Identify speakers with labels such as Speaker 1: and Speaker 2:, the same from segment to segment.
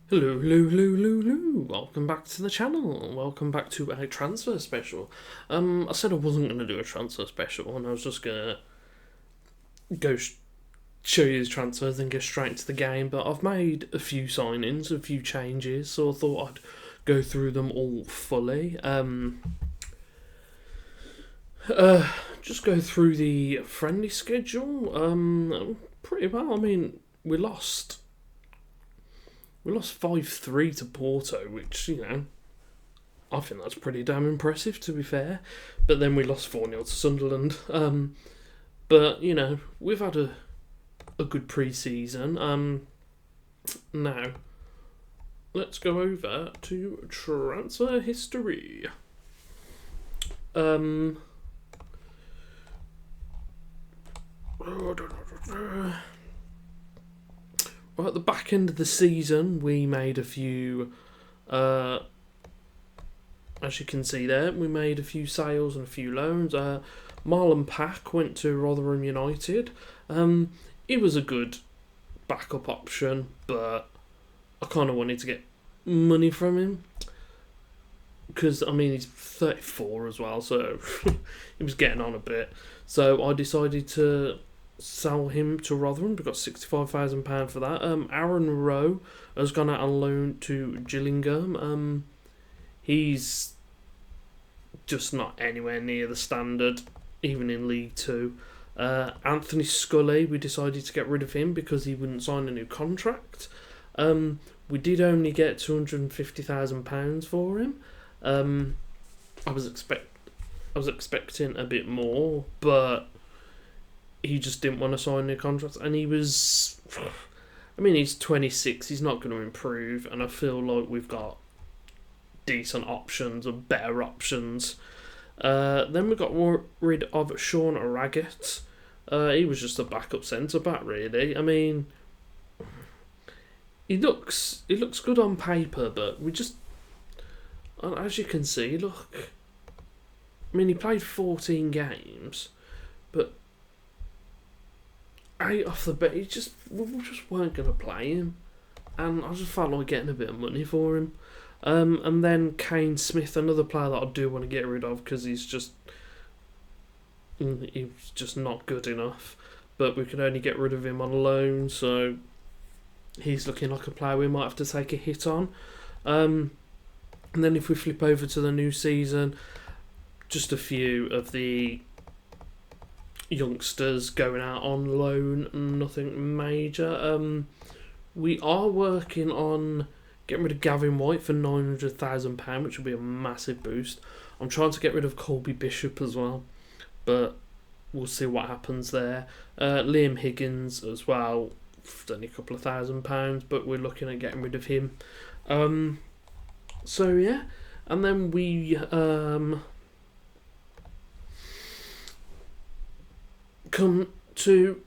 Speaker 1: Hello, hello, hello, hello, hello. Welcome back to the channel. Welcome back to a transfer special. I said I wasn't going to do a transfer special, and I was just going to show you the transfers and get straight into the game, but I've made a few signings, a few changes, so I thought I'd go through them all fully. Just go through the friendly schedule. Pretty well. I mean, we lost 5-3 to Porto, which, I think that's pretty damn impressive, to be fair. But then we lost 4-0 to Sunderland. But, we've had a good pre-season. Now, let's go over to transfer history. Right at the back end of the season, we made a few, as you can see there, we made a few sales and a few loans. Marlon Pack went to Rotherham United. He was a good backup option, but I kind of wanted to get money from him. Because, he's 34 as well, so he was getting on a bit. So I decided to sell him to Rotherham. We got £65,000 for that. Aaron Rowe has gone out on loan to Gillingham. He's just not anywhere near the standard, even in League Two. Anthony Scully, we decided to get rid of him because he wouldn't sign a new contract. We did only get £250,000 for him. I was expecting a bit more, but he just didn't want to sign a contract, and he's 26, he's not going to improve, and I feel like we've got decent options or better options. Then we got rid of Sean Raggett. He was just a backup centre-back, really. He looks good on paper, but as you can see, look, he played 14 games, but 8 off the bat, we just weren't going to play him, and I just felt like getting a bit of money for him. And then Kane Smith, another player that I do want to get rid of because he was just not good enough, but we could only get rid of him on loan, so he's looking like a player we might have to take a hit on. And then if we flip over to the new season, just a few of the youngsters going out on loan, nothing major. We are working on getting rid of Gavin White for £900,000, which will be a massive boost. I'm trying to get rid of Colby Bishop as well, but we'll see what happens there. Liam Higgins as well, only a couple of £1,000, but we're looking at getting rid of him. So yeah, and then we come to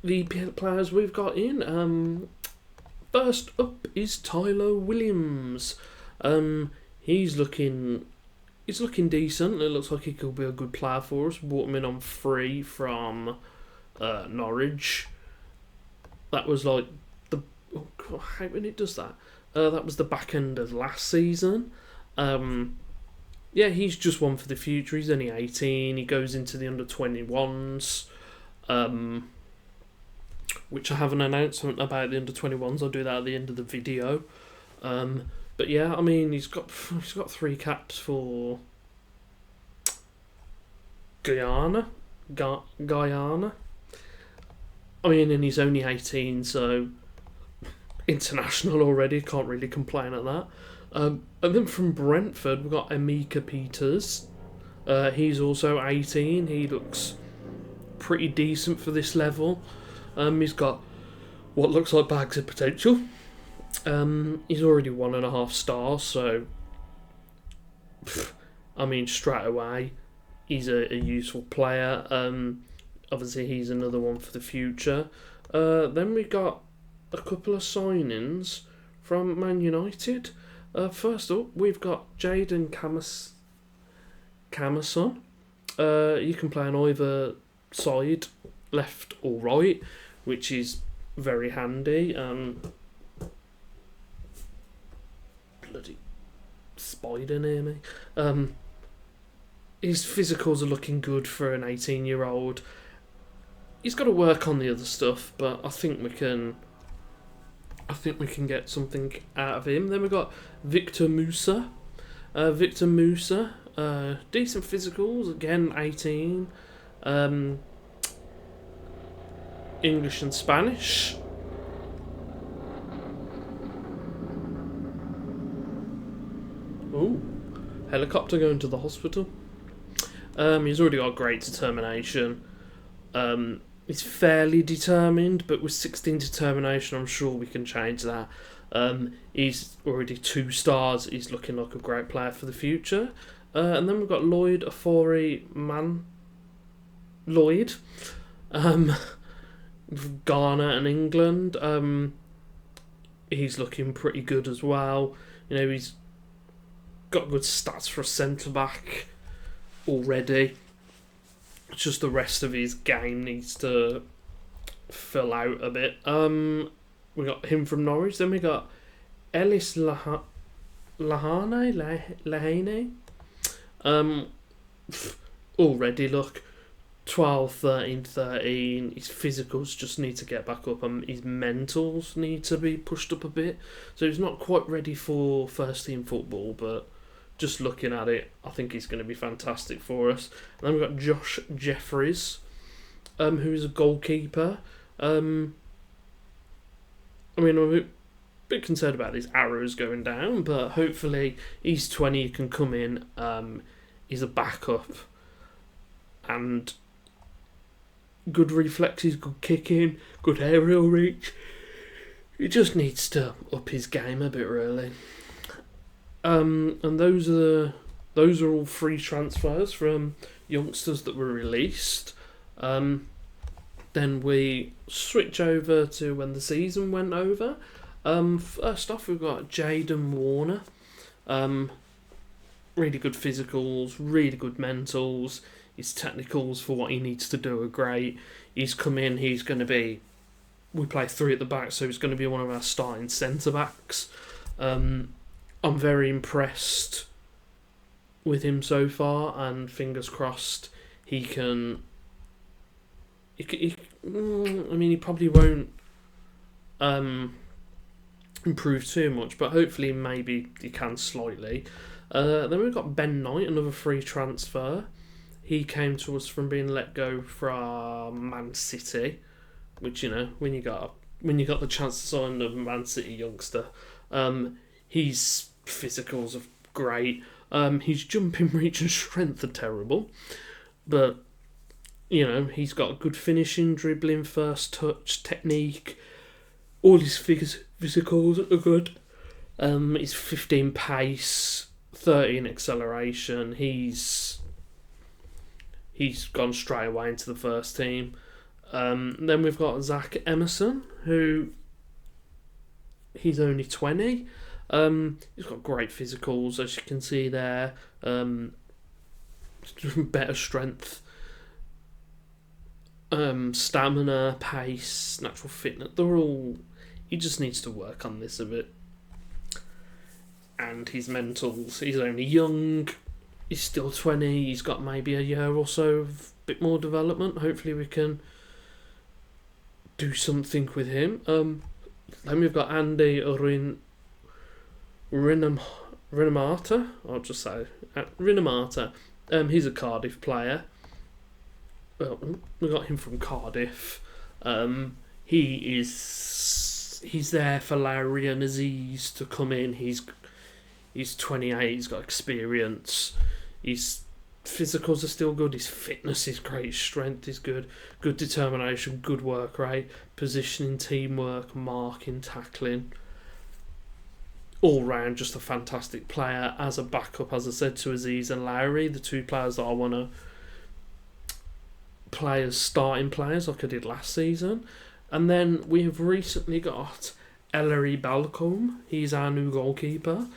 Speaker 1: the players we've got in. First up is Tyler Williams. He's looking decent. It looks like he could be a good player for us. Bought him in on free from Norwich. That was like I hate when it does that. That was the back end of last season. He's just one for the future. He's only 18. He goes into the under-21s, which I have an announcement about the under-21s. I'll do that at the end of the video. But yeah, he's got 3 caps for Guyana. And he's only 18, so international already. Can't really complain at that. And then from Brentford, we've got Emeka Peters. He's also 18. He looks pretty decent for this level. He's got what looks like bags of potential. He's already 1.5 stars, so straight away he's a useful player. Obviously he's another one for the future. Then we got a couple of signings from Man United. First up, we've got Jaden Camerson. You can play on either side, left or right, which is very handy. spider near me. His physicals are looking good for an 18-year-old. He's got to work on the other stuff, but I think we can get something out of him. Then we've got Victor Musa. Decent physicals, again 18. English and Spanish. Ooh, helicopter going to the hospital. He's already got great determination. He's fairly determined, but with 16 determination, I'm sure we can change that. He's already 2 stars. He's looking like a great player for the future. And then we've got Lloyd Lloyd. Ghana and England. He's looking pretty good as well. You know, he's got good stats for a centre back already. It's just the rest of his game needs to fill out a bit. We got him from Norwich. Then we got Ellis Lahane. Already look 12, 13, 13. His physicals just need to get back up, and his mentals need to be pushed up a bit. So he's not quite ready for first team football, but just looking at it, I think he's going to be fantastic for us. And then we've got Josh Jeffries, who's a goalkeeper. I'm a bit concerned about these arrows going down, but hopefully he's 20, he can come in. He's a backup, and good reflexes, good kicking, good aerial reach. He just needs to up his game a bit, really. And those are all free transfers from youngsters that were released. Then we switch over to when the season went over. First off, we've got Jaden Warner. Really good physicals, really good mentals. His technicals for what he needs to do are great. He's come in, he's going to be... We play 3 at the back, so he's going to be one of our starting centre-backs. I'm very impressed with him so far, and fingers crossed he can... He probably won't improve too much, but hopefully maybe he can slightly. Then we've got Ben Knight, another free transfer. He came to us from being let go from Man City, which, you know, when you got the chance to sign a Man City youngster, his physicals are great. His jumping reach and strength are terrible, but you know, he's got good finishing, dribbling, first touch, technique. All his physicals are good. He's 15 pace, 13 acceleration. He's gone straight away into the first team. Then we've got Zach Emerson, who he's only 20. He's got great physicals, as you can see there. Better strength, stamina, pace, natural fitness. He just needs to work on this a bit. And his mentals, he's only young. He's still 20. He's got maybe a year or so of bit more development. Hopefully we can do something with him. Then we've got Andy Rinamata. I'll just say Rinamata. He's a Cardiff player. Well, we got him from Cardiff. He's there for Larry and Aziz to come in. He's 28. He's got experience. His physicals are still good. His fitness is great. His strength is good. Good determination. Good work rate. Positioning, teamwork, marking, tackling. All round, just a fantastic player as a backup. As I said, to Aziz and Larry, the 2 players that I want to play as starting players, like I did last season. And then we have recently got Ellery Balcombe. He's our new goalkeeper.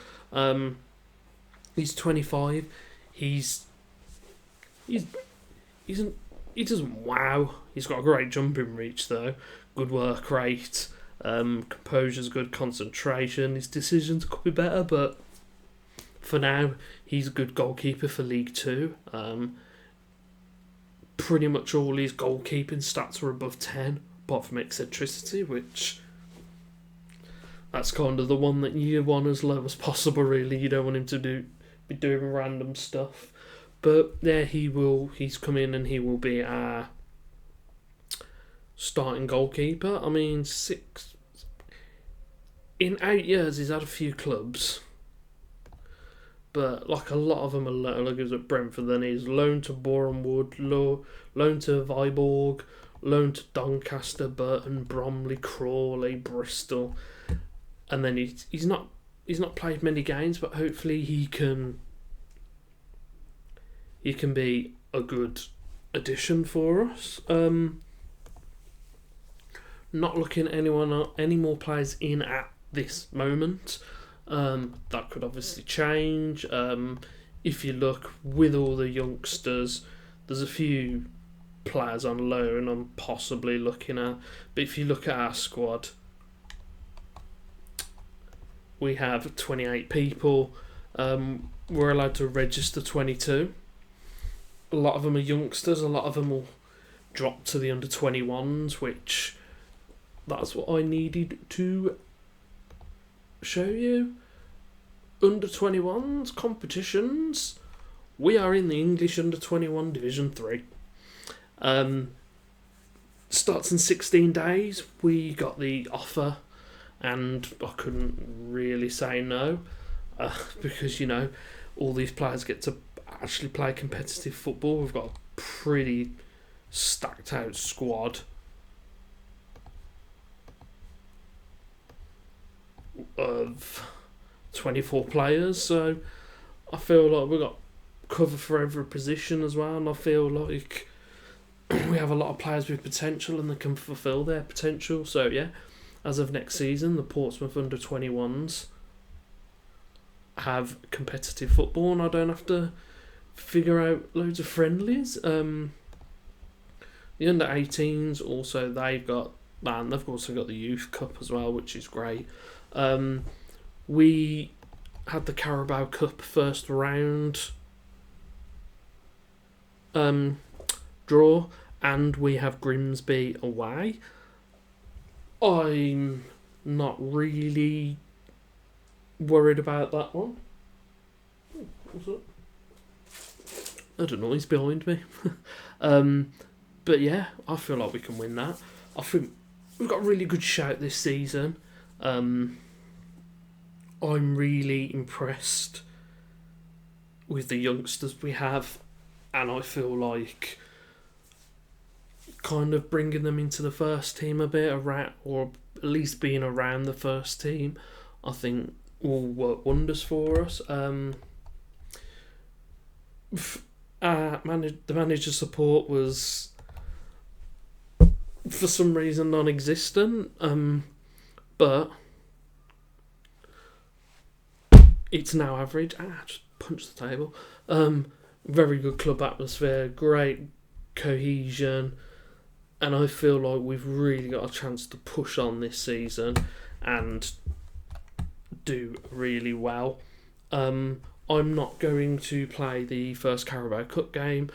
Speaker 1: He's 25. He doesn't wow. He's got a great jumping reach though. Good work rate. Composure's good. Concentration. His decisions could be better, but for now, he's a good goalkeeper for League Two. Pretty much all his goalkeeping stats are above 10, apart from eccentricity, which that's kind of the one that you want as low as possible, really. You don't want him to be doing random stuff. But yeah, he's come in and he will be our starting goalkeeper. I mean, in 8 years he's had a few clubs, but like a lot of them are like he was at Brentford, then he's loaned to Boreham Wood, loaned to Viborg, loaned to Doncaster, Burton, Bromley, Crawley, Bristol, and then he's not played many games, but hopefully he can be a good addition for us. Not looking at any more players in at this moment. That could obviously change. If you look with all the youngsters, there's a few players on loan I'm possibly looking at. But if you look at our squad, we have 28 people. We're allowed to register 22. A lot of them are youngsters. A lot of them will drop to the under 21s, which that's what I needed to show you. Under 21s competitions. We are in the English under 21 Division 3. Starts in 16 days. We got the offer and I couldn't really say no, because all these players get to actually play competitive football. We've got a pretty stacked out squad of 24 players, so I feel like we've got cover for every position as well, and I feel like we have a lot of players with potential and they can fulfil their potential. So yeah, as of next season, the Portsmouth under 21s have competitive football and I don't have to figure out loads of friendlies. The under 18s also, they've also got the Youth Cup as well, which is great. We had the Carabao Cup first round draw, and we have Grimsby away. I'm not really worried about that one. What's that? I don't know, he's behind me. But yeah, I feel like we can win that. I think we've got a really good shout this season. I'm really impressed with the youngsters we have, and I feel like kind of bringing them into the first team a bit, or at least being around the first team, I think will work wonders for us. The manager support was for some reason non-existent, but it's now average. Just punched the table. Very good club atmosphere, great cohesion, and I feel like we've really got a chance to push on this season and do really well. I'm not going to play the first Carabao Cup game.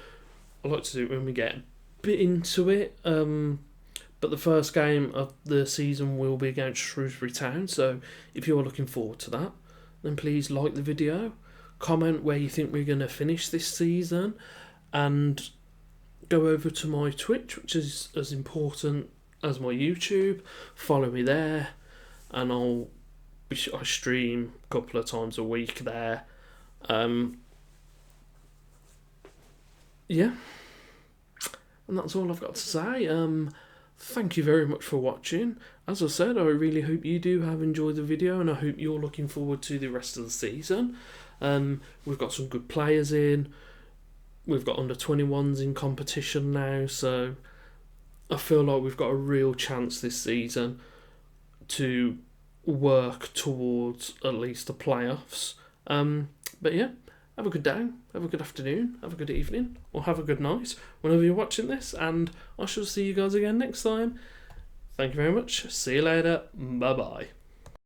Speaker 1: I like to do it when we get a bit into it. But the first game of the season will be against Shrewsbury Town, so if you're looking forward to that, then please like the video, comment where you think we're going to finish this season, and go over to my Twitch, which is as important as my YouTube. Follow me there, and I stream a couple of times a week there. Yeah, and that's all I've got to say. Thank you very much for watching. As I said, I really hope you do have enjoyed the video, and I hope you're looking forward to the rest of the season. We've got some good players in. We've got under 21s in competition now, so I feel like we've got a real chance this season to work towards at least the playoffs. But yeah, have a good day, have a good afternoon, have a good evening, or have a good night whenever you're watching this, and I shall see you guys again next time. Thank you very much. See you later. Bye bye.